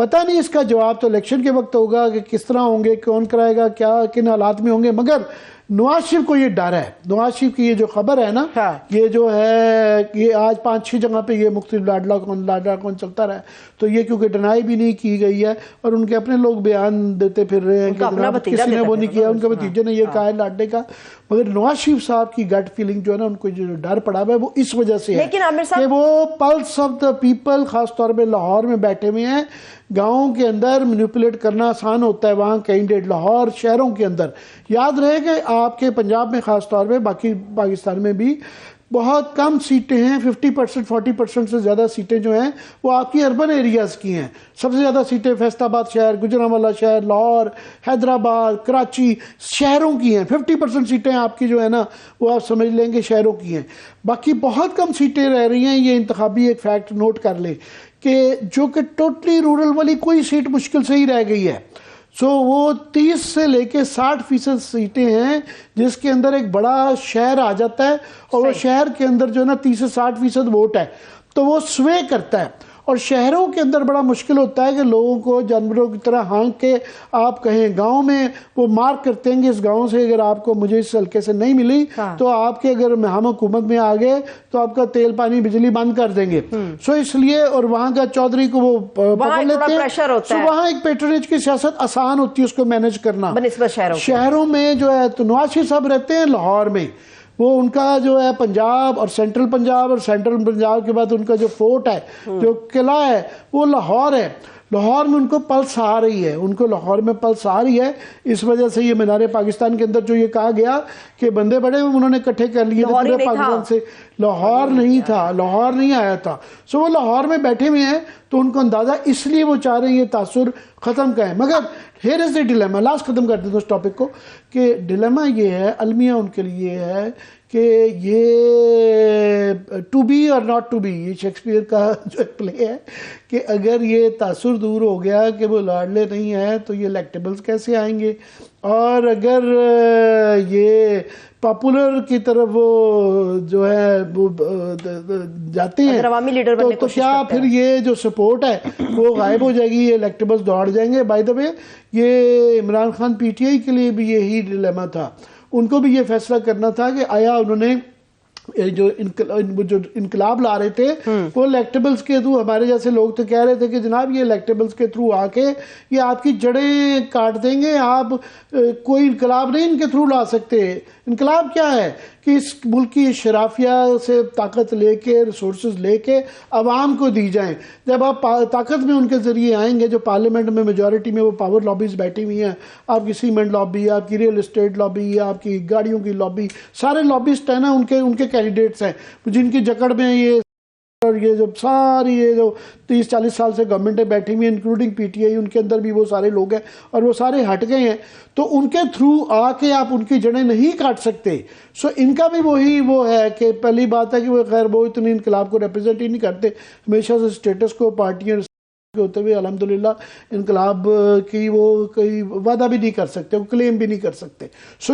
پتہ نہیں اس کا جواب تو الیکشن کے وقت ہوگا کہ کس طرح ہوں گے, کون کرائے گا, کیا کن حالات میں ہوں گے. مگر نواز شریف کو یہ ڈر ہے. نواز شریف کی یہ جو خبر ہے نا, یہ جو ہے یہ آج 5-6 جگہ پہ یہ مختلف لاڈلا کون چلتا رہا ہے, تو یہ کیونکہ ڈینائی بھی نہیں کی گئی ہے اور ان کے اپنے لوگ بیان دیتے پھر رہے ہیں کہ کسی نے وہ نہیں کیا, ان کے بھتیجے نے یہ کہا ہے لاڈلے کا. مگر نواز شریف صاحب کی گٹ فیلنگ جو ہے نا, ان کو جو ڈر پڑا ہوا ہے وہ اس وجہ سے ہے کہ وہ پلس آف دا پیپل, خاص طور پہ لاہور میں بیٹھے ہوئے ہیں. گاؤں کے اندر مینیپولیٹ کرنا آسان ہوتا ہے, وہاں کینڈیڈیٹ لاہور شہروں کے اندر. یاد رہے کہ آپ کے پنجاب میں خاص طور پہ, باقی پاکستان میں بھی بہت کم سیٹیں ہیں, 50% 40% سے زیادہ سیٹیں جو ہیں وہ آپ کی اربن ایریاز کی ہیں. سب سے زیادہ سیٹیں فیصل آباد شہر, گجرانوالہ شہر, لاہور, حیدرآباد, کراچی شہروں کی ہیں. 50% سیٹیں آپ کی جو ہے نا وہ آپ سمجھ لیں گے شہروں کی ہیں. باقی بہت کم سیٹیں رہ رہی ہیں. یہ انتخابی ایک فیکٹ نوٹ کر لیں کہ جو کہ ٹوٹلی رورل والی کوئی سیٹ مشکل سے ہی رہ گئی ہے. وہ 30 سے لے کے 60% سیٹیں ہیں جس کے اندر ایک بڑا شہر آ جاتا ہے اور وہ شہر کے اندر جو ہے نا 30 سے 60% ووٹ ہے تو وہ سوے کرتا ہے. اور شہروں کے اندر بڑا مشکل ہوتا ہے کہ لوگوں کو جانوروں کی طرح ہانک کے آپ کہیں. گاؤں میں وہ مارک کرتے ہیں کہ اس گاؤں سے اگر آپ کو مجھے اس حلقے سے نہیں ملی تو آپ کے اگر ہم حکومت میں آ گئے تو آپ کا تیل پانی بجلی بند کر دیں گے. اس لیے, اور وہاں کا چودھری کو وہ پکڑ لیتے ہیں, وہاں ایک پیٹرنیج کی سیاست آسان ہوتی ہے اس کو مینج کرنا. شہروں میں جو ہے تو نواز شریف صاحب رہتے ہیں لاہور میں, وہ ان کا جو ہے پنجاب اور سینٹرل پنجاب کے بعد ان کا جو فورٹ ہے, جو قلعہ ہے, وہ لاہور ہے. لاہور میں ان کو پلس آ رہی ہے, ان کو لاہور میں پلس آ رہی ہے. اس وجہ سے یہ مینار پاکستان کے اندر جو یہ کہا گیا کہ بندے بڑے انہوں نے اکٹھے کر لیے تھے پورے پاکستان سے, لاہور نہیں تھا, لاہور نہیں آیا تھا. وہ لاہور میں بیٹھے ہوئے ہیں تو ان کو اندازہ, اس لیے وہ چاہ رہے ہیں یہ تاثر ختم کا ہے. مگر here is the dilemma, last ختم کر دیتا ہوں اس ٹاپک کو, کہ ڈیلیما یہ ہے, المیہ ان کے لیے ہے کہ یہ ٹو بی اور ناٹ ٹو بی, یہ شیکسپیئر کا جو پلے ہے کہ اگر یہ تاثر دور ہو گیا کہ وہ لاڈلے نہیں ہیں تو یہ الیکٹیبلز کیسے آئیں گے, اور اگر یہ پاپولر کی طرف وہ جو ہے وہ جاتے ہیں تو کیا پھر یہ جو سپورٹ ہے وہ غائب ہو جائے گی, یہ الیکٹیبلز دوڑ جائیں گے. بائی دا وے یہ Imran Khan P T I کے لیے بھی یہی ڈیلیما تھا, ان کو بھی یہ فیصلہ کرنا تھا کہ آیا انہوں نے جو انقلاب لا رہے تھے وہ الیکٹیبلز کے تھرو, ہمارے جیسے لوگ تو کہہ رہے تھے کہ جناب یہ الیکٹیبلز کے تھرو آ کے یہ آپ کی جڑیں کاٹ دیں گے, آپ کوئی انقلاب نہیں ان کے تھرو لا سکتے. انقلاب کیا ہے کہ اس ملک کی شرافیہ سے طاقت لے کے, ریسورسز لے کے عوام کو دی جائیں. جب آپ طاقت میں ان کے ذریعے آئیں گے, جو پارلیمنٹ میں میجورٹی میں وہ پاور لابیز بیٹھی ہوئی ہیں, آپ کی سیمنٹ لابی, آپ کی ریئل اسٹیٹ لابی, آپ کی گاڑیوں کی لابی, سارے لابسٹ ہیں نا ان کے کینڈیڈیٹس ہیں جن کی جکڑ میں یہ جو ساری یہ جو 30-40 سال سے گورنمنٹیں بیٹھی ہوئی ہیں انکلوڈنگ پی ٹی آئی, ان کے اندر بھی وہ سارے لوگ ہیں اور وہ سارے ہٹ گئے ہیں. تو ان کے تھرو آ کے آپ ان کی جڑیں نہیں کاٹ سکتے. ان کا بھی وہی وہ ہے کہ پہلی بات ہے کہ وہ خیر وہ اتنی انقلاب کو ریپرزینٹ ہی نہیں کرتے, ہمیشہ سے اسٹیٹس کو پارٹیاں ہوتے ہوئے الحمدللہ انقلاب کی وہ کوئی وعدہ بھی نہیں کر سکتے, وہ کلیم بھی نہیں کر سکتے.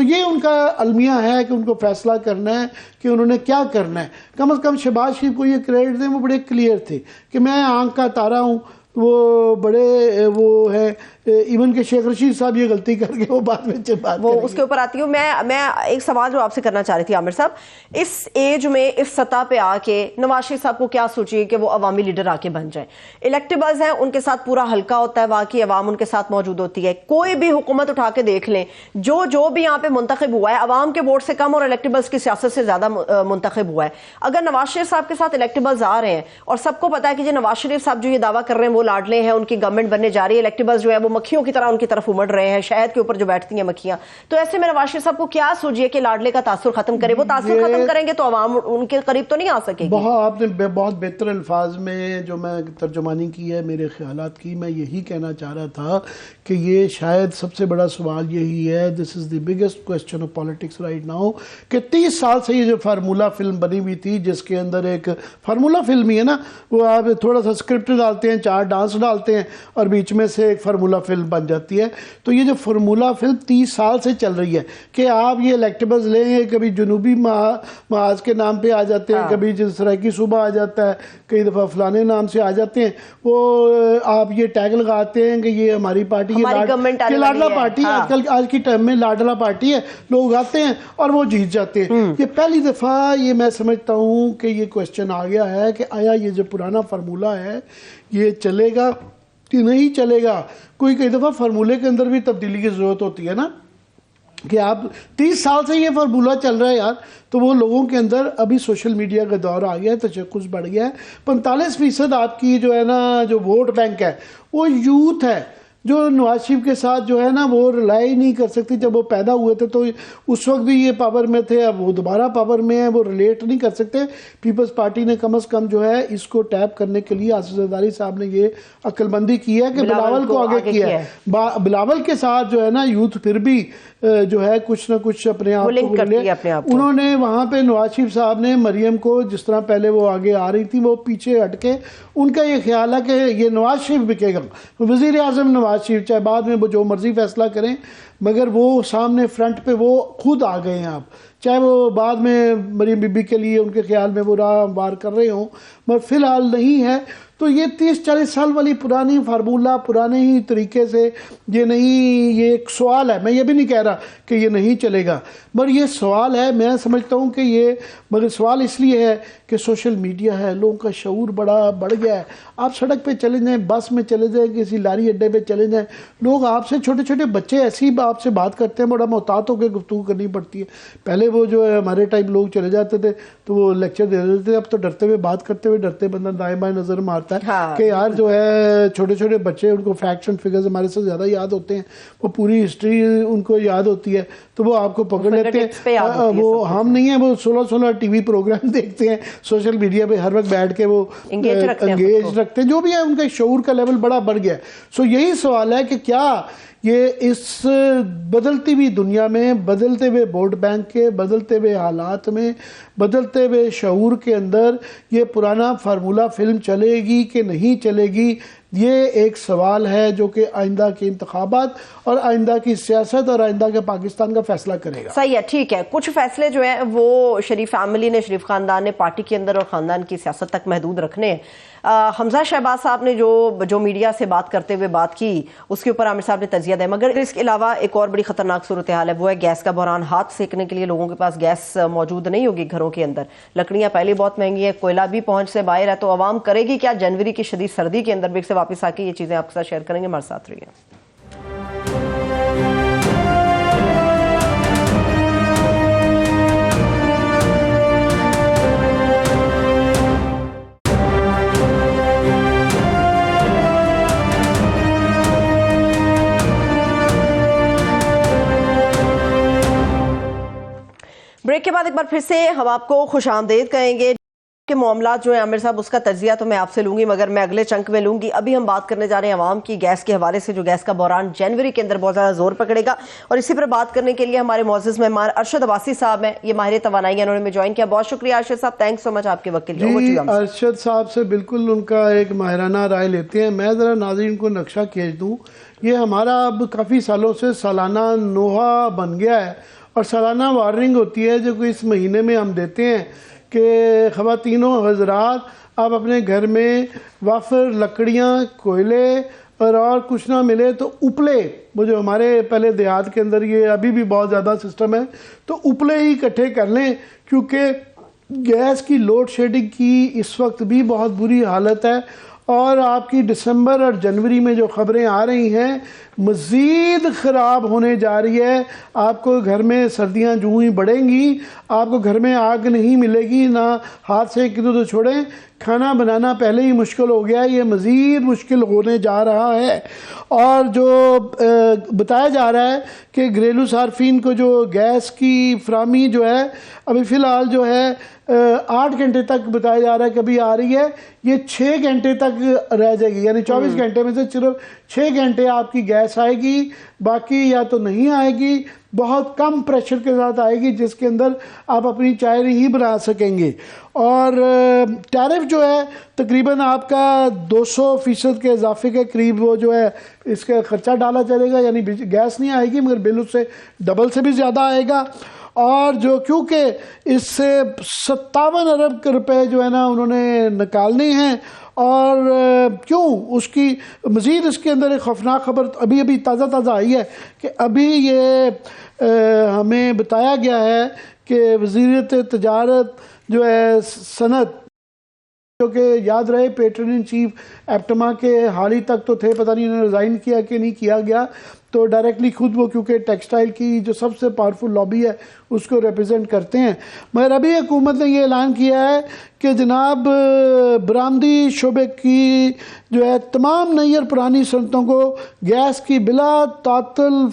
یہ ان کا المیہ ہے کہ ان کو فیصلہ کرنا ہے کہ انہوں نے کیا کرنا ہے. کم از کم شہباز شریف کو یہ کریڈٹ دیں, وہ بڑے کلیئر تھے کہ میں آنکھ کا تارا ہوں, وہ بڑے وہ ہے. ایون کہ شیخ رشید صاحب یہ غلطی کر کے وہ بعد میں بات وہ اس کے اوپر آتی ہوں. میں ایک سوال جو آپ سے کرنا چاہ رہی تھی عامر صاحب, اس ایج میں اس سطح پہ آ کے نواز شریف صاحب کو کیا سوچیے کہ وہ عوامی لیڈر آ کے بن جائیں. الیکٹیبلز ہیں, ان کے ساتھ پورا حلقہ ہوتا ہے, واقعی عوام ان کے ساتھ موجود ہوتی ہے. کوئی بھی حکومت اٹھا کے دیکھ لیں, جو بھی یہاں پہ منتخب ہوا ہے عوام کے ووٹ سے کم اور الیکٹیبلز کی سیاست سے زیادہ منتخب ہوا ہے. اگر نواز شریف صاحب کے ساتھ الیکٹیبلز آ رہے ہیں اور سب کو پتا ہے کہ جو نواز شریف صاحب جو یہ دعویٰ کر رہے ہیں وہ لاڈلے ہیں, ان کی گورنمنٹ بننے جا رہی ہے, الیکٹیبلز جو ہے وہ مکھیوں کی طرح ان کی طرف امڑ رہے ہیں, شہد کے اوپر جو بیٹھتی ہیں مکھیاں, تو ایسے میں نواز شریف صاحب کو کیا سوچیے کہ لاڈلے کا تاثر ختم کرے. وہ تاثر ختم کریں گے تو عوام ان کے قریب تو نہیں آ سکے گی. آپ نے بہت بہتر الفاظ میں جو میں ترجمانی کی ہے میرے خیالات کی, میں یہی کہنا چاہ رہا تھا کہ یہ شاید سب سے بڑا سوال یہی ہے, this is the biggest question of politics right now, کہ 30 سال سے یہ جو فارمولا فلم بنی ہوئی تھی, جس کے اندر ایک فارمولا فلم ہی ہے نا, وہ آپ تھوڑا سا اسکرپٹ ڈالتے ہیں, چارٹ ڈانس ڈالتے ہیں اور بیچ میں سے ایک فارمولا فلم بن جاتی ہے. تو یہ جو فارمولا فلم 30 سال سے چل رہی ہے کہ آپ یہ الیکٹیبلز لیں، کبھی جنوبی محاذ کے نام پہ آ جاتے ہیں، کبھی سرائکی صوبہ آ جاتا ہے، کئی دفعہ فلانے نام سے آ جاتے ہیں. وہ آپ یہ ٹیگ لگاتے ہیں کہ یہ ہماری پارٹی، یہ لاڈلا پارٹی ہے، آج کی ٹائم میں لاڈلا پارٹی ہے، لوگ آتے ہیں اور وہ جیت جاتے ہیں. یہ پہلی دفعہ یہ میں سمجھتا ہوں کہ یہ کوشچن آ گیا ہے کہ آیا یہ جو پرانا فارمولہ ہے یہ چلے گا کہ نہیں چلے گا. کئی دفعہ فارمولے کے اندر بھی تبدیلی کی ضرورت ہوتی ہے نا، کہ آپ 30 سال سے یہ فارمولہ چل رہا ہے یار. تو وہ لوگوں کے اندر ابھی سوشل میڈیا کا دور آ گیا ہے، تشخص بڑھ گیا ہے. 45% آپ کی جو ہے نا جو ووٹ بینک ہے وہ یوتھ ہے، جو نواز شریف کے ساتھ جو ہے نا وہ ریلائی نہیں کر سکتی. جب وہ پیدا ہوئے تھے تو اس وقت بھی یہ پاور میں تھے، اب وہ دوبارہ پاور میں ہیں، وہ ریلیٹ نہیں کر سکتے. پیپلز پارٹی نے کم از کم جو ہے اس کو ٹیپ کرنے کے لیے آصف زرداری صاحب نے یہ عقل مندی کی ہے کہ بلاول کو آگے کیا ہے. بلاول کے ساتھ جو ہے نا یوتھ پھر بھی جو ہے کچھ نہ کچھ اپنے آپ کو انہوں نے وہاں پہ نواز شریف صاحب نے مریم کو جس طرح پہلے وہ آگے آ رہی تھی وہ پیچھے ہٹ کے ان کا یہ خیال ہے کہ یہ نواز شریف بکے گا، وزیر اعظم نواز شریف، چاہے بعد میں وہ جو مرضی فیصلہ کریں مگر وہ سامنے فرنٹ پہ وہ خود آ گئے ہیں. آپ چاہے وہ بعد میں مریم بی بی کے لیے ان کے خیال میں وہ راہ ہموار کر رہے ہوں مگر فی الحال نہیں ہے. تو یہ 30-40 سال والی پرانی فارمولہ پرانے ہی طریقے سے یہ نہیں، یہ ایک سوال ہے. میں یہ بھی نہیں کہہ رہا کہ یہ نہیں چلے گا مگر یہ سوال ہے. میں سمجھتا ہوں کہ یہ مگر سوال اس لیے ہے کہ سوشل میڈیا ہے، لوگوں کا شعور بڑھ گیا ہے. آپ سڑک پہ چلے جائیں، بس میں چلے جائیں، کسی لاری اڈے پہ چلے جائیں، لوگ آپ سے چھوٹے چھوٹے بچے ایسی آپ سے بات کرتے ہیں، بڑا محتاط ہو کے گفتگو کرنی پڑتی ہے. پہلے وہ جو ہے ہمارے ٹائپ لوگ چلے جاتے تھے تو وہ لیکچر دے دیتے تھے. اب تو ڈرتے ہوئے بات کرتے ہوئے ڈرتے بندہ دائیں بائیں نظر مارتا ہے کہ یار جو ہے چھوٹے چھوٹے بچے ان کو فیکٹس اینڈ فگرز ہمارے سے زیادہ یاد ہوتے ہیں، وہ پوری ہسٹری ان کو یاد ہوتی ہے تو وہ آپ کو پکڑ لیتے ہیں. وہ ہم نہیں ہیں، وہ 16 ٹی وی پروگرام دیکھتے ہیں سوشل میڈیا پہ ہر وقت بیٹھ کے وہ انگیج رکھتے ہیں. جو بھی ہے ان کا شعور کا لیول بڑا بڑھ گیا ہے. سو یہی سوال ہے کہ کیا یہ اس بدلتی ہوئی دنیا میں، بدلتے ہوئے ووٹ بینک کے، بدلتے ہوئے حالات میں، بدلتے ہوئے شعور کے اندر یہ پرانا فارمولہ فلم چلے گی کہ نہیں چلے گی؟ یہ ایک سوال ہے جو کہ آئندہ کے انتخابات اور آئندہ کی سیاست اور آئندہ کے پاکستان کا فیصلہ کرے گا. صحیح ہے، ٹھیک ہے. کچھ فیصلے جو ہیں وہ شریف فیملی نے، شریف خاندان نے پارٹی کے اندر اور خاندان کی سیاست تک محدود رکھنے ہیں. حمزہ شہباز صاحب نے جو میڈیا سے بات کرتے ہوئے بات کی اس کے اوپر عامر صاحب نے تجزیہ دیا. مگر اس کے علاوہ ایک اور بڑی خطرناک صورتحال ہے، وہ ہے گیس کا بحران. ہاتھ سیکنے کے لیے لوگوں کے پاس گیس موجود نہیں ہوگی گھروں کے اندر. لکڑیاں پہلے بہت مہنگی ہیں، کوئلہ بھی پہنچ سے باہر ہے. تو عوام کرے گی کیا جنوری کی شدید سردی کے اندر؟ بریک سے واپس آ کے یہ چیزیں آپ کے ساتھ شیئر کریں گے. ہمارے ساتھ رہیے. بریک کے بعد ایک بار پھر سے ہم آپ کو خوش آمدید کہیں گے. کہ معاملات جو ہیں عامر صاحب اس کا تجزیہ تو میں آپ سے لوں گی مگر میں اگلے چنک میں لوں گی. ابھی ہم بات کرنے جا رہے ہیں عوام کی گیس کے حوالے سے، جو گیس کا بحران جنوری کے اندر بہت زیادہ زور پکڑے گا. اور اسی پر بات کرنے کے لیے ہمارے معزز مہمان ارشد عباسی صاحب ہیں. یہ ماہر توانائی ہیں، انہوں نے ہمیں جوائن کیا. بہت شکریہ ارشد صاحب، تھینکس سو مچ آپ کے وقت کے لیے. جی ارشد صاحب سے بالکل ان کا ایک ماہرانہ رائے لیتے ہیں. میں ذرا ناظرین کو نقشہ کھینچ دوں. یہ ہمارا اب کافی سالوں سے سالانہ نوحہ بن گیا ہے اور سالانہ وارننگ ہوتی ہے جو کہ اس مہینے میں ہم دیتے ہیں کہ خواتین و حضرات آپ اپنے گھر میں وافر لکڑیاں، کوئلے اور کچھ نہ ملے تو اپلے، وہ جو ہمارے پہلے دیہات کے اندر یہ ابھی بھی بہت زیادہ سسٹم ہے، تو اپلے ہی اکٹھے کر لیں کیونکہ گیس کی لوڈ شیڈنگ کی اس وقت بھی بہت بری حالت ہے. اور آپ کی دسمبر اور جنوری میں جو خبریں آ رہی ہیں مزید خراب ہونے جا رہی ہے. آپ کو گھر میں سردیاں جو ہی بڑھیں گی آپ کو گھر میں آگ نہیں ملے گی، نہ ہاتھ سے ایک تو چھوڑیں، کھانا بنانا پہلے ہی مشکل ہو گیا ہے، یہ مزید مشکل ہونے جا رہا ہے. اور جو بتایا جا رہا ہے کہ گھریلو صارفین کو جو گیس کی فراہمی جو ہے ابھی فی الحال جو ہے 8 گھنٹے تک بتایا جا رہا ہے کبھی آ رہی ہے، یہ 6 گھنٹے تک رہ جائے گی. یعنی 24 گھنٹے میں سے صرف 6 گھنٹے آپ کی گیس آئے گی باقی یا تو نہیں آئے گی، بہت کم پریشر کے ساتھ آئے گی جس کے اندر آپ اپنی چائے نہیں بنا سکیں گے. اور ٹیرف جو ہے تقریباً آپ کا 200% کے اضافے کے قریب وہ جو ہے اس کا خرچہ ڈالا چلے گا، یعنی گیس نہیں آئے گی مگر بل اس سے ڈبل سے بھی زیادہ آئے گا. اور جو کیونکہ اس سے 57 ارب روپے جو ہے نا انہوں نے نکالنے ہیں. اور کیوں اس کی مزید اس کے اندر ایک خوفناک خبر ابھی تازہ آئی ہے کہ ابھی یہ ہمیں بتایا گیا ہے کہ وزیرت تجارت جو ہے صنعت، جو کہ یاد رہے پیٹرن ان چیف ایپٹما کے حال ہی تک تو تھے، پتہ نہیں انہوں نے ریزائن کیا کہ نہیں کیا گیا، تو ڈائریکٹلی خود وہ کیونکہ ٹیکسٹائل کی جو سب سے پاورفل لابی ہے اس کو ریپرزینٹ کرتے ہیں. مگر ابھی حکومت نے یہ اعلان کیا ہے کہ جناب برآمدی شعبے کی جو ہے تمام نئی اور پرانی صنعتوں کو گیس کی بلا تعطل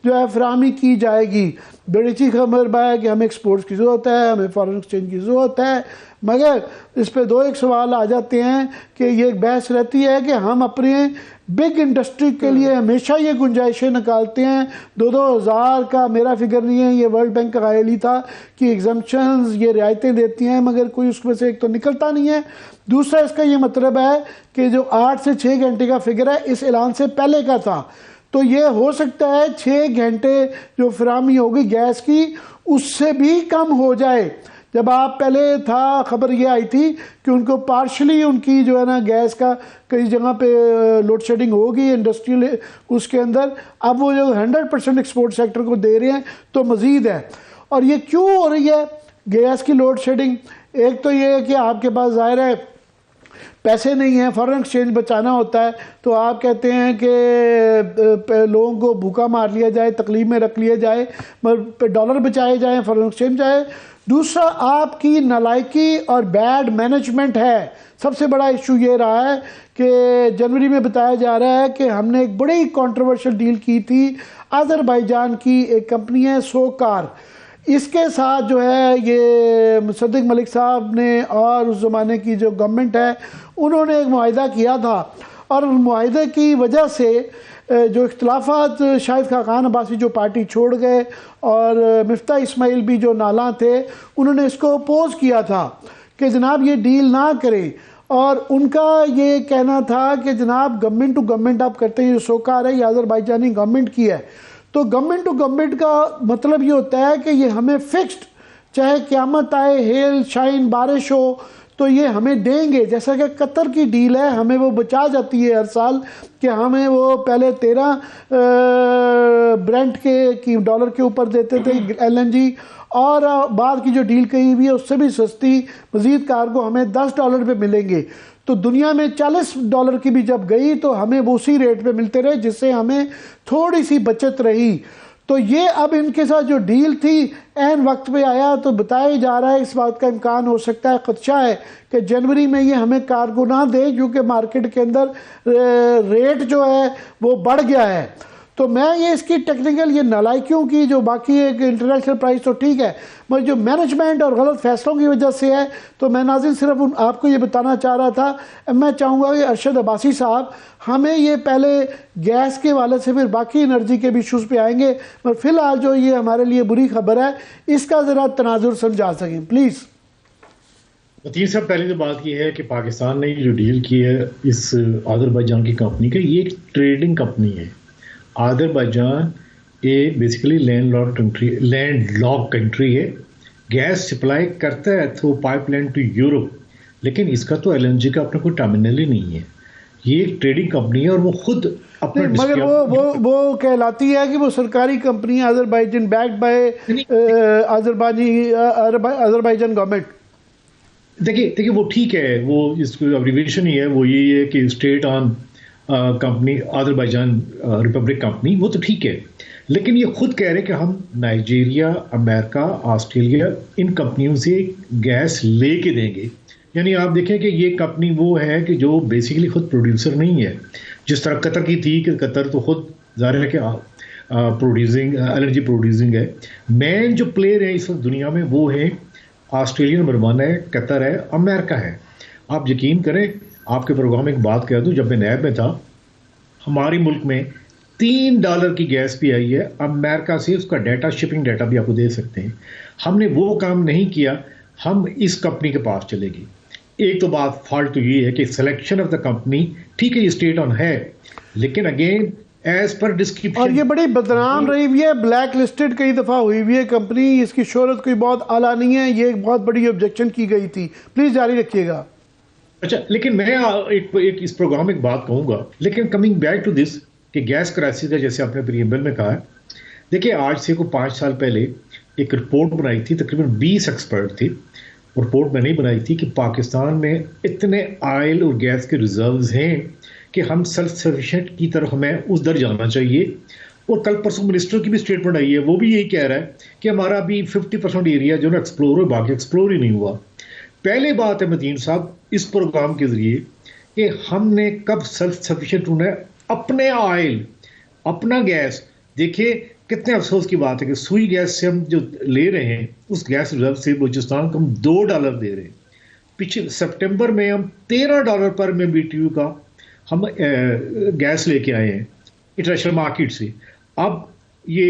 جو ہے فراہمی کی جائے گی. بڑی اچھی خبر ہے کہ ہمیں ایکسپورٹس کی ضرورت ہے، ہمیں فارن ایکسچینج کی ضرورت ہے، مگر اس پہ ایک سوال آ جاتے ہیں کہ یہ ایک بحث رہتی ہے کہ ہم اپنے بگ انڈسٹری کے لیے ہمیشہ یہ گنجائشیں نکالتے ہیں. 2000 کا میرا فگر نہیں ہے، یہ ورلڈ بینک کا قائل ہی تھا کہ ایگزمپشنز یہ رعایتیں دیتی ہیں، مگر کوئی اس میں سے ایک تو نکلتا نہیں ہے. دوسرا اس کا یہ مطلب ہے کہ جو 8 سے 6 گھنٹے کا فگر ہے اس اعلان سے پہلے کا تھا، تو یہ ہو سکتا ہے 6 گھنٹے جو فراہمی ہوگی گیس کی اس سے بھی کم ہو جائے. جب آپ پہلے تھا خبر یہ آئی تھی کہ ان کو پارشلی ان کی جو ہے نا گیس کا کئی جگہ پہ لوڈ شیڈنگ ہوگی انڈسٹریل اس کے اندر، اب وہ جو 100% ایکسپورٹ سیکٹر کو دے رہے ہیں تو مزید ہے. اور یہ کیوں ہو رہی ہے گیس کی لوڈ شیڈنگ؟ ایک تو یہ ہے کہ آپ کے پاس ظاہر ہے پیسے نہیں ہیں، فارن ایکسچینج بچانا ہوتا ہے، تو آپ کہتے ہیں کہ لوگوں کو بھوکا مار لیا جائے، تکلیف میں رکھ لیا جائے، ڈالر بچائے جائیں، فارن ایکسچینج جائے. دوسرا آپ کی نالائکی اور بیڈ مینجمنٹ ہے. سب سے بڑا ایشو یہ رہا ہے کہ جنوری میں بتایا جا رہا ہے کہ ہم نے ایک بڑی کنٹروورشل ڈیل کی تھی آذربائیجان کی ایک کمپنی ہے سوکار، اس کے ساتھ جو ہے یہ مصدق ملک صاحب نے اور اس زمانے کی جو گورنمنٹ ہے انہوں نے ایک معاہدہ کیا تھا، اور معاہدے کی وجہ سے جو اختلافات شاہد خاقان عباسی جو پارٹی چھوڑ گئے اور مفتاح اسماعیل بھی جو نالاں تھے انہوں نے اس کو اپوز کیا تھا کہ جناب یہ ڈیل نہ کریں. اور ان کا یہ کہنا تھا کہ جناب گورنمنٹ ٹو گورنمنٹ آپ کرتے ہیں، جو سوکار ہے یہ آذربائیجانی گورنمنٹ کی ہے، تو گورنمنٹ ٹو گورنمنٹ کا مطلب یہ ہوتا ہے کہ یہ ہمیں فکسڈ، چاہے قیامت آئے، ہیل شائن بارش ہو تو یہ ہمیں دیں گے. جیسا کہ قطر کی ڈیل ہے ہمیں وہ بچا جاتی ہے ہر سال کہ ہمیں وہ پہلے 13 برنٹ کے ڈالر کے اوپر دیتے تھے LNG، اور بعد کی جو ڈیل کہی ہوئی ہے اس سے بھی سستی مزید کارگو ہمیں $10 پہ ملیں گے. تو دنیا میں $40 کی بھی جب گئی تو ہمیں وہ اسی ریٹ پہ ملتے رہے جس سے ہمیں تھوڑی سی بچت رہی. تو یہ اب ان کے ساتھ جو ڈیل تھی عین وقت پہ آیا، تو بتایا جا رہا ہے اس بات کا امکان ہو سکتا ہے، خدشہ ہے کہ جنوری میں یہ ہمیں کارگو نہ دے کیونکہ مارکیٹ کے اندر ریٹ جو ہے وہ بڑھ گیا ہے. تو میں یہ اس کی ٹیکنیکل یہ نالائکیوں کی جو باقی ایک انٹرنیشنل پرائز تو ٹھیک ہے، مگر جو مینجمنٹ اور غلط فیصلوں کی وجہ سے ہے. تو میں ناظرین صرف آپ کو یہ بتانا چاہ رہا تھا. میں چاہوں گا کہ ارشد عباسی صاحب ہمیں یہ پہلے گیس کے والے سے پھر باقی انرجی کے بھی ایشوز پہ آئیں گے، مگر فی الحال جو یہ ہمارے لیے بری خبر ہے اس کا ذرا تناظر سمجھا سکیں پلیز. متین صاحب، پہلی تو بات یہ ہے کہ پاکستان نے جو ڈیل کی ہے اس آذربائیجان کی کمپنی کا، یہ ایک ٹریڈنگ کمپنی ہے. آذربائیجان یہ بیسیکلی لینڈ لاک کنٹری ہے، گیس سپلائی کرتا ہے through pipe line to Europe, لیکن اس کا تو LNG کا اپنا کوئی ٹرمینل ہی نہیں ہے. یہ ایک ٹریڈنگ کمپنی ہے اور وہ خود اپنا مگر وہ کہلاتی ہے کہ وہ سرکاری کمپنی ہے، Azerbaijan backed by Azerbaijan government. دیکھیے وہ ٹھیک ہے، وہ اس کو ابریویشن ہی ہے، وہ یہی ہے کہ state on company Azerbaijan republic company, وہ تو ٹھیک ہے. لیکن یہ خود کہہ رہے کہ ہم نائجیریا، امریکہ، آسٹریلیا ان کمپنیوں سے گیس لے کے دیں گے. یعنی آپ دیکھیں کہ یہ کمپنی وہ ہے کہ جو بیسیکلی خود پروڈیوسر نہیں ہے، جس طرح قطر کی تھی کہ قطر تو خود ظاہر ہے کہ پروڈیوسنگ LNG پروڈیوسنگ ہے. مین جو پلیئر ہیں اس وقت دنیا میں وہ ہے آسٹریلیا نمبر 1 ہے، قطر ہے، امریکہ ہے. آپ یقین کریں، آپ کے پروگرام میں ایک بات کہہ دوں، جب میں نیب میں تھا ہمارے ملک میں $3 کی گیس بھی آئی ہے امریکہ سے, اس کا ڈیٹا شپنگ ڈیٹا بھی آپ کو دے سکتے ہیں. ہم نے وہ کام نہیں کیا, ہم اس کمپنی کے پاس چلے گئے. ایک تو بات فالٹ تو یہ ہے کہ سلیکشن آف دا کمپنی ٹھیک ہے یہ اسٹیٹ آن ہے, لیکن اگین ایز پر ڈسکرپشن, اور یہ بڑی بدنام رہی ہوئی ہے, بلیک لسٹڈ کئی دفعہ ہوئی ہوئی ہے کمپنی, اس کی شہرت کوئی بہت اعلیٰ نہیں ہے, یہ ایک بہت بڑی آبجیکشن کی گئی تھی. پلیز جاری رکھیے گا. اچھا, لیکن میں ایک اس پروگرام میں ایک بات کہوں گا, لیکن کمنگ بیک ٹو دس کہ گیس کرائسس کا جیسے آپ نے پریمبل میں کہا ہے, دیکھیں آج سے کو 5 سال پہلے ایک رپورٹ بنائی تھی, تقریباً 20 ایکسپرٹ تھے. رپورٹ میں نہیں بنائی تھی کہ پاکستان میں اتنے آئل اور گیس کے ریزروز ہیں کہ ہم سیلف سفیشینٹ کی طرف ہمیں اس در جانا چاہیے. اور کل پرسوں منسٹر کی بھی اسٹیٹمنٹ آئی ہے, وہ بھی یہی کہہ رہا ہے کہ ہمارا ابھی 50% ایریا جو نا ایکسپلور ہو, باقی ایکسپلور ہی نہیں ہوا. پہلے بات ہے متین صاحب اس پروگرام کے ذریعے کہ ہم نے کب سیلف سفیشینٹ ہونا ہے, اپنے آئل اپنا گیس. دیکھیے کتنے افسوس کی بات ہے کہ سوئی گیس سے ہم جو لے رہے ہیں اس گیس ریزرو سے بلوچستان کو ہم $2 دے رہے ہیں. پچھلے سپٹمبر میں ہم $13 پر MMBTU کا ہم گیس لے کے آئے ہیں انٹرنیشنل مارکیٹ سے. اب یہ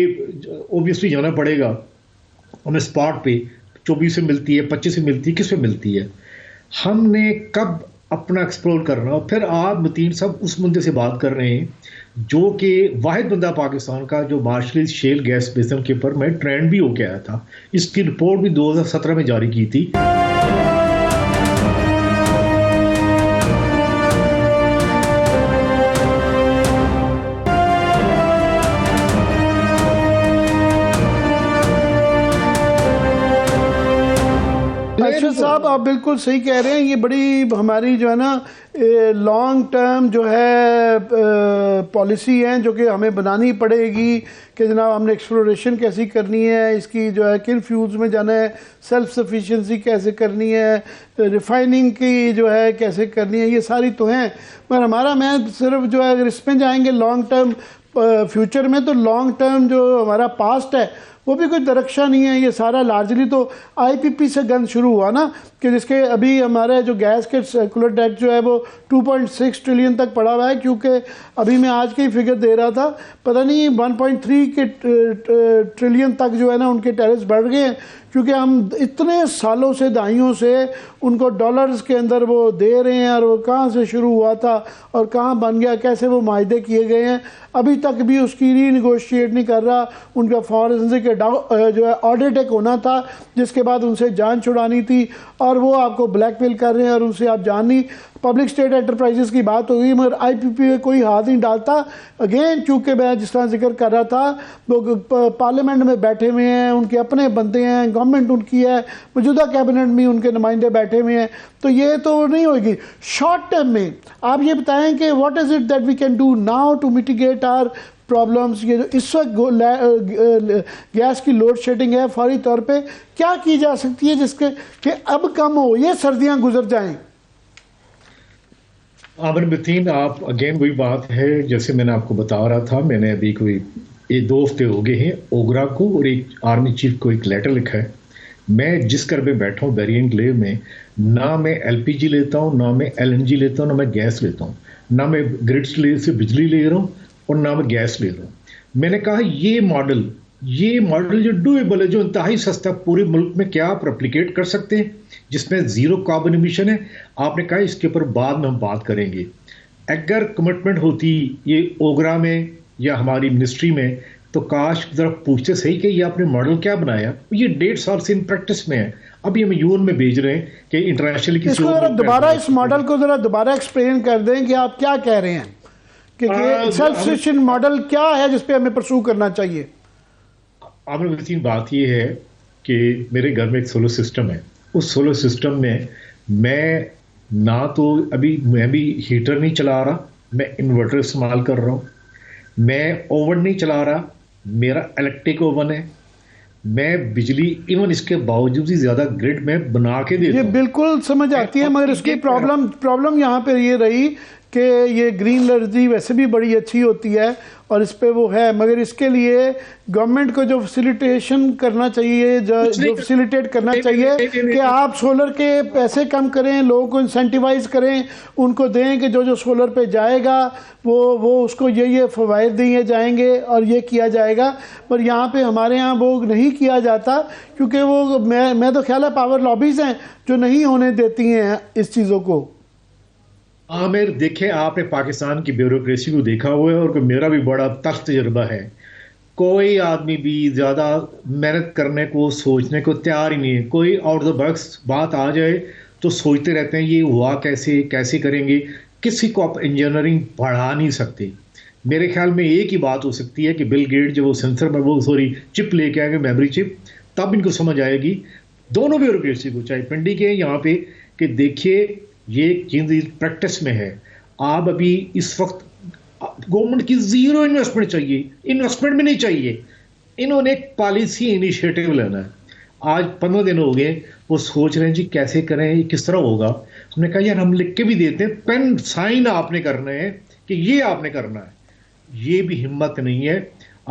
اوبیسلی جانا پڑے گا ہمیں اسپاٹ پہ, 24 سے ملتی ہے, 25 سے ملتی ہے, کس پہ ملتی ہے. ہم نے کب اپنا ایکسپلور کرنا. اور پھر آپ متین صاحب اس مدے سے بات کر رہے ہیں جو کہ واحد بندہ پاکستان کا جو مارشل شیل گیس بیسن کے اوپر میں ٹرینڈ بھی ہو کے آیا تھا, اس کی رپورٹ بھی 2017 میں جاری کی تھی. ارشد صاحب آپ بالکل صحیح کہہ رہے ہیں, یہ بڑی ہماری جو ہے نا لانگ ٹرم جو ہے پالیسی ہیں جو کہ ہمیں بنانی پڑے گی کہ جناب ہم نے ایکسپلوریشن کیسی کرنی ہے, اس کی جو ہے کن فیولز میں جانا ہے, سیلف سفیشینسی کیسے کرنی ہے, ریفائننگ کی جو ہے کیسے کرنی ہے, یہ ساری تو ہیں. مگر ہمارا میں صرف جو ہے اگر اس میں جائیں گے لانگ ٹرم فیوچر میں, تو لانگ ٹرم جو ہمارا پاسٹ ہے وہ بھی کوئی درخشاں نہیں ہے. یہ سارا لارجلی تو IPP سے گند شروع ہوا نا, کہ جس کے ابھی ہمارے جو گیس کے سرکولر ڈیٹ جو ہے وہ 2.6 ٹریلین تک پڑا ہوا ہے, کیونکہ ابھی میں آج کی فگر دے رہا تھا, پتہ نہیں 1.3 کے ٹریلین تک جو ہے نا ان کے ٹیرس بڑھ گئے ہیں, کیونکہ ہم اتنے سالوں سے دہائیوں سے ان کو ڈالرز کے اندر وہ دے رہے ہیں, اور وہ کہاں سے شروع ہوا تھا اور کہاں بن گیا, کیسے وہ معاہدے کیے گئے ہیں, ابھی تک بھی اس کی ری نیگوشیٹ نہیں کر رہا. ان کا فورنسک جو ہے آڈٹ ایک ہونا تھا جس کے بعد ان سے جان چھڑانی تھی, اور وہ آپ کو بلیک میل کر رہے ہیں اور ان سے آپ جان نہیں. پبلک اسٹیٹ انٹرپرائزز کی بات ہوگی مگر IPP میں کوئی ہاتھ نہیں ڈالتا. اگین چونکہ میں جس طرح ذکر کر رہا تھا, وہ پارلیمنٹ میں بیٹھے ہوئے ہیں, ان کے اپنے بندے ہیں, گورنمنٹ ان کی ہے, موجودہ کیبنٹ میں ان کے نمائندے بیٹھے ہوئے ہیں, تو یہ تو نہیں ہوئے گی. شارٹ ٹرم میں آپ یہ بتائیں کہ what is it that we can do now to mitigate our problems. یہ جو اس وقت گیس کی لوڈ شیڈنگ ہے, فوری طور پہ کیا کی جا سکتی ہے جس کے کہ اب کم ہو, یہ سردیاں گزر جائیں. عامر متین, آپ اگین وہی بات ہے جیسے میں نے آپ کو بتا رہا تھا, میں نے ابھی کوئی 2 ہفتے ہو گئے ہیں اوگرا کو اور ایک آرمی چیف کو ایک لیٹر لکھا ہے. میں جس گھر پہ بیٹھا ہوں بیرین انکلیو میں, نہ میں LPG لیتا ہوں, نہ میں LNG لیتا ہوں, نہ میں گیس لیتا ہوں, نہ میں گرڈ سے بجلی لے رہا ہوں اور نہ میں گیس لے رہا ہوں. میں نے کہا یہ ماڈل جو ڈویبل ہے, جو انتہائی سستا, پورے ملک میں کیا آپ ریپلیکیٹ کر سکتے ہیں جس میں 0 کاربن ایمیشن ہے. آپ نے کہا اس کے اوپر بعد میں ہم بات کریں گے. اگر کمٹمنٹ ہوتی یہ اوگرا میں یا ہماری منسٹری میں, تو کاش ذرا پوچھتے صحیح کہ یہ آپ نے ماڈل کیا بنایا. یہ 1.5 سال سے ان پریکٹس میں ہے, ابھی ہم UN میں بھیج رہے ہیں کہ انٹرنیشنل اس کو دوبارہ اس ماڈل کو ذرا دوبارہ ایکسپلین کر دیں کہ آپ کیا کہہ رہے ہیں, کہ سیلف سفیشینٹ ماڈل کیا ہے جس پہ ہمیں پرسو کرنا چاہیے. عامر وسیم, بات یہ ہے کہ میرے گھر میں ایک سولر سسٹم ہے. اس سولر سسٹم میں میں نہ تو ابھی میں بھی ہیٹر نہیں چلا رہا, میں انورٹر استعمال کر رہا ہوں, میں اوون نہیں چلا رہا, میرا الیکٹرک اوون ہے, میں بجلی ایون اس کے باوجود ہی زیادہ گرڈ میں بنا کے دیتا ہوں. یہ بالکل سمجھ آتی ہے, مگر اس کی پرابلم یہاں پہ یہ رہی کہ یہ گرین انرجی ویسے بھی بڑی اچھی ہوتی ہے اور اس پہ وہ ہے، مگر اس کے لیے گورنمنٹ کو جو فیسیلیٹیشن کرنا چاہیے، جو فیسیلیٹیٹ کرنا چاہیے کہ آپ سولر کے پیسے کم کریں، لوگوں کو انسینٹیوائز کریں، ان کو دیں کہ جو سولر پہ جائے گا وہ اس کو یہ فوائد دیے جائیں گے اور یہ کیا جائے گا. پر یہاں پہ ہمارے ہاں وہ نہیں کیا جاتا، کیونکہ وہ میں تو خیال ہے پاور لابیز ہیں جو نہیں ہونے دیتی ہیں اس چیزوں کو. عامر دیکھیں، آپ نے پاکستان کی بیوروکریسی کو دیکھا ہوا ہے، اور میرا بھی بڑا تلخ تجربہ ہے. کوئی آدمی بھی زیادہ محنت کرنے کو سوچنے کو تیار ہی نہیں ہے. کوئی آؤٹ دا باکس بات آ جائے تو سوچتے رہتے ہیں یہ ہوا کیسے کریں گے. کسی کو آپ انجینئرنگ پڑھا نہیں سکتے. میرے خیال میں ایک ہی بات ہو سکتی ہے کہ بل گیٹ جو وہ سینسر میں چپ لے کے آئے گے، میموری چپ، تب ان کو سمجھ آئے گی دونوں بیوروکریسی کو، چاہے پنڈی کے یہاں پہ، کہ دیکھیے یہ چیز پریکٹس میں ہے. آپ ابھی اس وقت گورنمنٹ کی زیرو انویسٹمنٹ چاہیے، انویسٹمنٹ بھی نہیں چاہیے. انہوں نے ایک پالیسی انیشیٹو لینا ہے. آج 15 دن ہو گئے وہ سوچ رہے ہیں جی کیسے کریں، یہ کس طرح ہوگا. ہم نے کہا یار ہم لکھ کے بھی دیتے ہیں، پین سائن آپ نے کرنا ہے کہ یہ آپ نے کرنا ہے. یہ بھی ہمت نہیں ہے.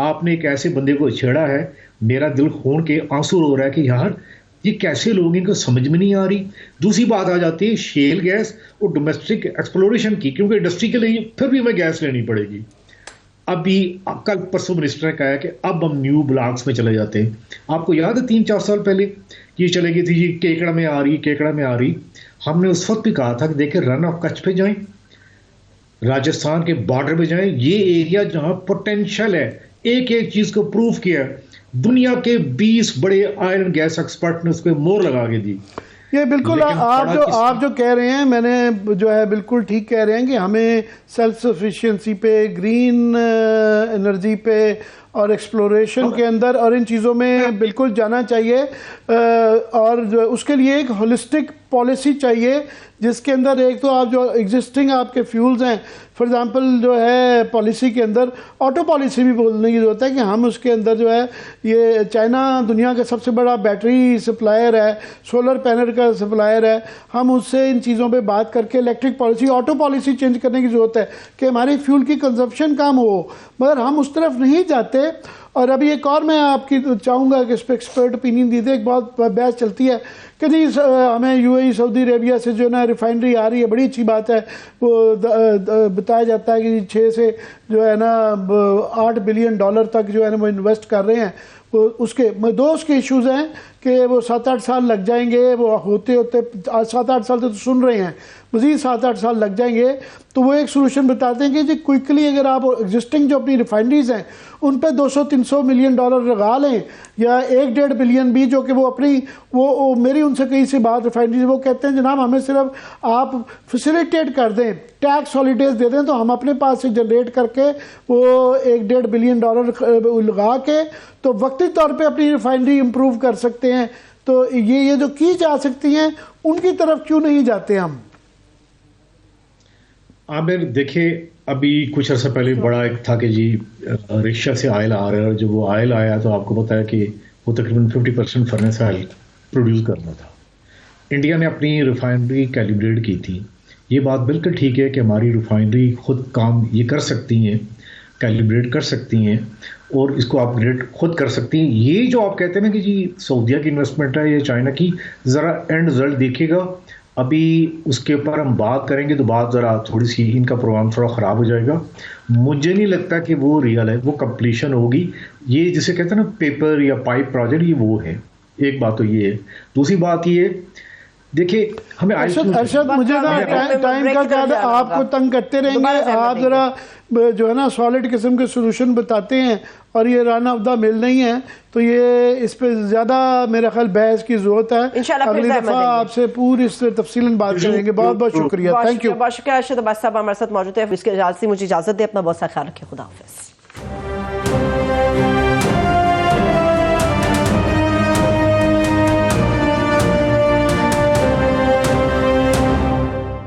آپ نے ایک ایسے بندے کو چھیڑا ہے، میرا دل خون کے آنسو رو رہا ہے کہ یار یہ کیسے لوگ ہیں، کو سمجھ میں نہیں آ رہی. دوسری بات آ جاتی ہے شیل گیس اور ڈومیسٹک ایکسپلوریشن کی، کیونکہ انڈسٹری کے لیے پھر بھی ہمیں گیس لینی پڑے گی. ابھی کل پرسوں منسٹر نے کہا ہے کہ اب ہم نیو بلاکس میں چلے جاتے ہیں. آپ کو یاد ہے 3-4 سال پہلے یہ چلے گئی تھی جی کیکڑا میں آ رہی. ہم نے اس وقت بھی کہا تھا کہ دیکھیں رن آف کچھ پہ جائیں، راجستھان کے بارڈر پہ جائیں، یہ ایریا جہاں پوٹینشل ہے. ایک چیز کو پروف کیا، دنیا کے 20 بڑے آئرن گیس ایکسپرٹ نے اس پہ مور لگا کے دی. یہ بالکل آپ جو کہہ رہے ہیں، میں نے جو ہے بالکل ٹھیک کہہ رہے ہیں کہ ہمیں سیلف سفیشینسی پہ، گرین انرجی پہ اور ایکسپلوریشن کے اندر اور ان چیزوں میں بالکل جانا چاہیے. اور اس کے لیے ایک ہولسٹک پالیسی چاہیے جس کے اندر ایک تو آپ جو ایگزسٹنگ آپ کے فیولز ہیں، فار ایگزامپل جو ہے پالیسی کے اندر آٹو پالیسی بھی بولنے کی ضرورت ہے کہ ہم اس کے اندر جو ہے، یہ چائنا دنیا کا سب سے بڑا بیٹری سپلائر ہے، سولر پینل کا سپلائر ہے. ہم اس سے ان چیزوں پہ بات کر کے electric policy, auto policy change کرنے کی ضرورت ہے کہ ہماری فیول کی کنزمپشن کم ہو، مگر ہم اس طرف نہیں جاتے. اور ابھی ایک اور میں آپ کی چاہوں گا کہ اس پہ ایکسپرٹ اوپینین دیتے. ایک بہت بحث چلتی ہے کہ جی ہمیں UAE سعودی عربیہ سے جو ہے نا ریفائنری آ رہی ہے، بڑی اچھی بات ہے. وہ بتایا جاتا ہے کہ 6 سے جو ہے نا $8 بلین تک جو ہے نا وہ انویسٹ کر رہے ہیں. اس کے ایشوز ہیں کہ وہ 7-8 سال لگ جائیں گے، وہ ہوتے 7-8 سال تو سن رہے ہیں، مزید 7-8 سال لگ جائیں گے. تو وہ ایک سولوشن بتاتے ہیں کہ جی کوئکلی اگر آپ ایگزسٹنگ جو اپنی ریفائنریز ہیں ان پہ $200-300 ملین لگا لیں، یا 1-1.5 بلین بھی، جو کہ وہ اپنی وہ میری ان سے کئی سی بات ریفائنریز، وہ کہتے ہیں جناب ہمیں صرف آپ فیسیلیٹیٹ کر دیں، ٹیکس ہالیڈیز دے دیں، تو ہم اپنے پاس سے جنریٹ کر کے وہ $1-1.5 بلین لگا کے تو وقتی طور پہ اپنی ریفائنری امپروو کر سکتے ہیں. تو یہ جو کی جا سکتی ہیں ان کی طرف کیوں نہیں جاتے ہم؟ عامر دیکھیں، ابھی کچھ عرصہ پہلے بڑا ایک تھا کہ جی رشیا سے آئل آ رہا ہے، اور جب وہ آئل آیا تو آپ کو پتا ہے کہ وہ تقریباً 50% فرنس آئل پروڈیوس کرنا تھا. انڈیا نے اپنی ریفائنری کیلیبریٹ کی تھی. یہ بات بالکل ٹھیک ہے کہ ہماری ریفائنری خود کام یہ کر سکتی ہیں، کیلیبریٹ کر سکتی ہیں اور اس کو اپ گریڈ خود کر سکتی ہیں. یہ جو آپ کہتے ہیں نا کہ جی سعودیہ کی انویسٹمنٹ ہے یا چائنا کی، ذرا اینڈ رزلٹ دیکھے گا. ابھی اس کے اوپر ہم بات کریں گے تو بات ذرا تھوڑی سی ان کا پروگرام تھوڑا خراب ہو جائے گا. مجھے نہیں لگتا کہ وہ ریئل ہے، وہ کمپلیشن ہوگی. یہ جسے کہتے ہیں نا پیپر یا پائپ پروجیکٹ، یہ وہ ہے. ایک بات تو یہ ہے. دوسری بات یہ دیکھیے ہمیں ارشد مجھے ٹائم کا زیادہ آپ کو تنگ کرتے رہیں گے. آپ ذرا جو ہے نا سالڈ قسم کے سولوشن بتاتے ہیں اور یہ رن آف دا مل نہیں ہے، تو یہ اس پہ زیادہ میرا خیال بحث کی ضرورت ہے. اگلی دفعہ آپ سے پوری اس تفصیلاً بات کریں گے. بہت بہت شکریہ. Thank you. بہت شکریہ ارشد عباس صاحب ہمارے ساتھ موجود ہے. اس کے اجازت سے مجھے اجازت دے. اپنا بہت سا خیال رکھیں. خدا حافظ.